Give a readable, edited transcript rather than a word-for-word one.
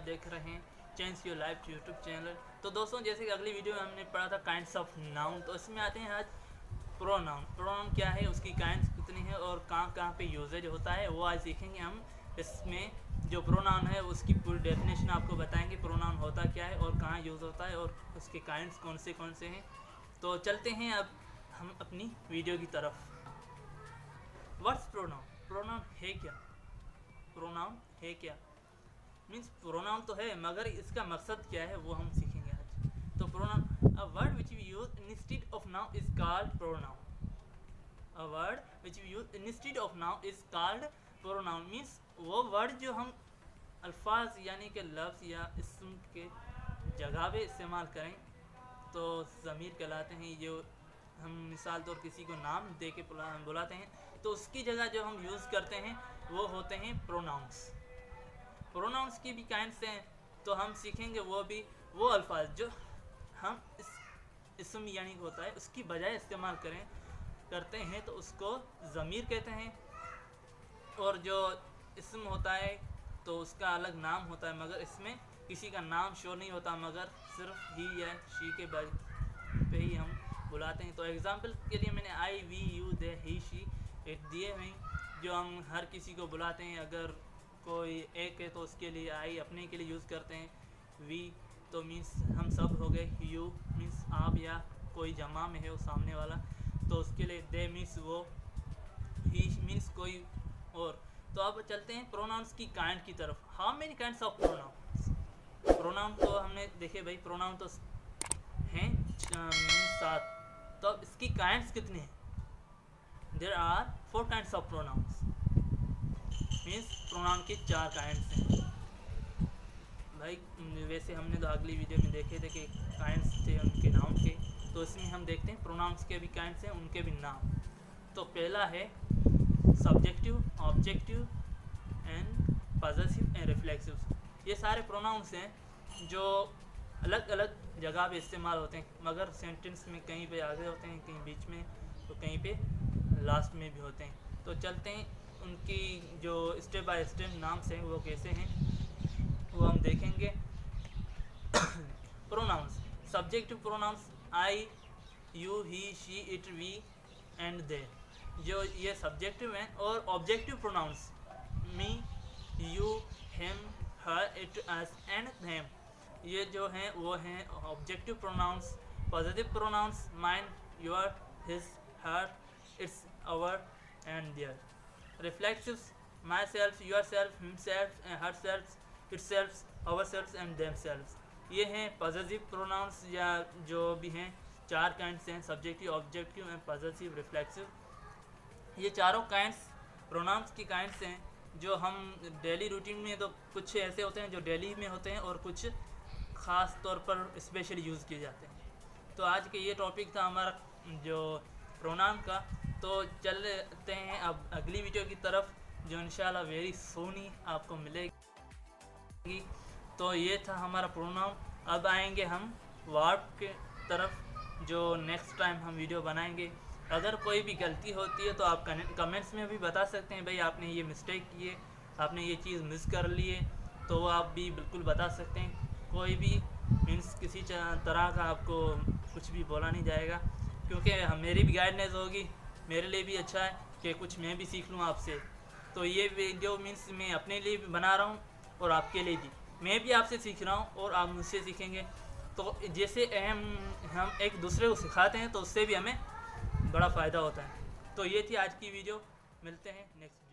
देख रहे हैं change your life YouTube channel. तो दोस्तों, जैसे कि अगली वीडियो में हमने पढ़ा था काइंड्स ऑफ नाउन, तो इसमें आते हैं आज प्रोनाउन। प्रोनाउन क्या है, उसकी काइंड्स कितनी है और कहाँ कहाँ पे यूजेज होता है, वो आज सीखेंगे हम। इसमें जो प्रोनाउन है उसकी पूरी डेफिनेशन आपको बताएंगे, प्रोनाउन होता क्या है और कहाँ यूज़ होता है और उसके काइंड्स कौन से हैं। तो चलते हैं अब हम अपनी वीडियो की तरफ। What's pronoun? प्रोनाउन है क्या? प्रोनाउन है क्या मीन्स प्रोनाउन तो है, मगर इसका मकसद क्या है वो हम सीखेंगे आज। तो pronoun, a word which we use instead of noun is called pronoun. A word which we use instead of noun is called pronoun. Means वो वर्ड जो हम अल्फाज यानी कि लफ्ज़ या इस्म के जगह पे इस्तेमाल करें तो ज़मीर कहलाते हैं। जो हम मिसाल तौर किसी को नाम दे के बुलाते हैं तो उसकी जगह जो हम यूज़ करते हैं वो होते हैं प्रोनाउंस। प्रोनाउंस की भी काइंड्स हैं, तो हम सीखेंगे वो अल्फाज जो हम इस इस्म यानी कि होता है उसकी बजाय इस्तेमाल करते हैं तो उसको ज़मीर कहते हैं। और जो इस्म होता है तो उसका अलग नाम होता है, मगर इसमें किसी का नाम शो नहीं होता, मगर सिर्फ ही या शी के पे ही हम बुलाते हैं। तो एग्जांपल के लिए मैंने I, we, you, they, he, she एक दिए हैं जो हम हर किसी को बुलाते हैं। अगर कोई एक है तो उसके लिए आई अपने के लिए यूज़ करते हैं। वी तो मीन्स हम सब हो गए। यू मीन्स आप या कोई जमा में है वो सामने वाला, तो उसके लिए दे मीन्स वो। ही मीन्स कोई और। तो अब चलते हैं प्रोनाउंस की काइंड की तरफ। How many kinds of pronounce? Pronoun तो हमने देखे भाई, प्रोनाउन तो हैं 7। तो अब इसकी काइंड्स कितने हैं? There are 4 kinds of pronouns. Means pronoun के 4 काइंड्स हैं भाई। वैसे हमने तो अगली वीडियो में देखे थे कि काइंड्स थे उनके नाउन के, तो इसमें हम देखते हैं प्रोनाउंस के भी काइंड्स हैं, उनके भी नाम। तो पहला है subjective, objective and possessive and reflexive. ये सारे प्रोनाउंस हैं जो अलग अलग जगह पे इस्तेमाल होते हैं, मगर सेंटेंस में कहीं पे आगे होते हैं, कहीं बीच में, तो कहीं पे लास्ट में भी होते हैं। तो चलते हैं उनकी जो स्टेप बाय स्टेप नाम्स हैं वो कैसे हैं वो हम देखेंगे। Pronouns, subjective pronouns I, you, he, she, it, we and they, जो ये सब्जेक्टिव हैं। और objective pronouns me, you, him, her, it, us and them, ये जो हैं वो हैं objective pronouns. Positive pronouns mine, your, his, her, its, our and their. Reflexives myself, yourself, himself and herself, itself, our self and them self. ये हैं positive pronouns या जो भी हैं 4 काइंड्स हैं, subjective, objective and positive, reflexive. ये चारों kinds pronounce की काइंड्स हैं जो हम डेली रूटीन में, तो कुछ ऐसे होते हैं जो डेली में होते हैं और कुछ ख़ास तौर पर स्पेशल यूज़ किए जाते हैं। तो आज के ये टॉपिक था हमारा जो प्रोनाउन का। तो चलते हैं अब अगली वीडियो की तरफ जो इंशाल्लाह वेरी सून ही आपको मिलेगी। तो ये था हमारा प्रोनाउन। अब आएंगे हम वर्ब के तरफ जो नेक्स्ट टाइम हम वीडियो बनाएंगे। अगर कोई भी गलती होती है तो आप कमेंट्स में भी बता सकते हैं भाई आपने ये मिस्टेक की है, आपने ये चीज़ मिस कर ली है, तो वो आप भी बिल्कुल बता सकते हैं। कोई भी मीन्स किसी तरह का आपको कुछ भी बोला नहीं जाएगा, क्योंकि मेरी भी गाइडनेस होगी, मेरे लिए भी अच्छा है कि कुछ मैं भी सीख लूँ आपसे। तो ये वीडियो मीन्स मैं अपने लिए भी बना रहा हूँ और आपके लिए भी, मैं भी आपसे सीख रहा हूँ और आप मुझसे सीखेंगे। तो जैसे हम एक दूसरे को सिखाते हैं तो उससे भी हमें बड़ा फ़ायदा होता है। तो ये थी आज की वीडियो, मिलते हैं नेक्स्ट।